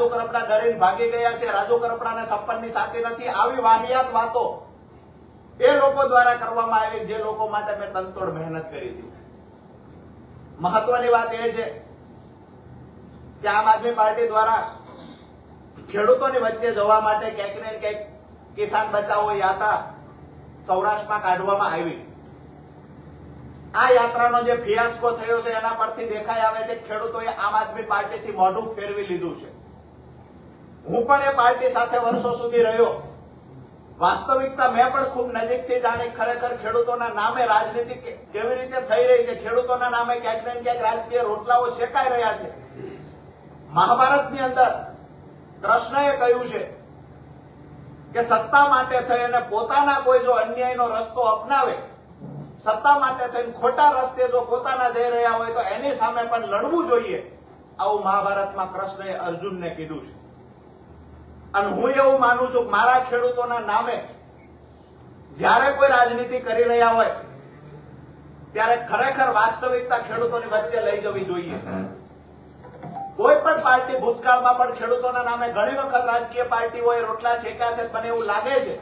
રાજુ કરપડા ડરીને ભાગી ગયા છે, રાજુ કરપડાને 56 ની સાથી નથી, આવી વાહિયાત વાતો એ લોકો દ્વારા કરવામાં આવી જે લોકો માટે મેં તનતોડ મહેનત કરી હતી. મહત્વની વાત એ છે કે આમ આદમી પાર્ટી દ્વારા ખેડૂતોની વચ્ચે જવા માટે ક્યાંક ને ક્યાંક કિસાન બચાવો યાત્રા સૌરાષ્ટ્રમાં કાઢવામાં આવી. આ યાત્રાનો જે ફિયાસ્કો થયો છે એના પરથી દેખાઈ આવે છે ખેડૂતોએ આમ આદમી પાર્ટીથી મોઢું ફેરવી લીધું છે. હું પણ એ પાર્ટી સાથે વર્ષો સુધી રહ્યો. વાસ્તવિકતા મેં પણ ખૂબ નજીકથી જાણી ખરેખર ખેડૂતોના નામે રાજનીતિ કેવી રીતે થઈ રહી છે, ખેડૂતોના નામે ક્યાંક ને ક્યાંક રાજકીય રોટલાઓ શેકાઈ રહ્યા છે. મહાભારતની અંદર કૃષ્ણએ કહ્યું છે કે સત્તા માટે થઈને પોતાના કોઈ જો અન્યાયનો રસ્તો અપનાવે, સત્તા માટે થઈને ખોટા રસ્તે જો પોતાના જઈ રહ્યા હોય તો એની સામે પણ લડવું જોઈએ. આવું મહાભારતમાં કૃષ્ણએ અર્જુનને કીધું છે. અને હું એવું માનું છું કે મારા ખેડૂતોના નામે જ્યારે કોઈ રાજનીતિ કરી રહ્યા હોય ત્યારે ખરેખર વાસ્તવિકતા ખેડૂતોની વચ્ચે લઈ જવી જોઈએ. કોઈ પણ પાર્ટી ભૂતકાળમાં પણ ખેડૂતોના નામે ઘણી વખત રાજકીય પાર્ટીઓએ રોટલા શેક્યા છે, મને એવું લાગે છે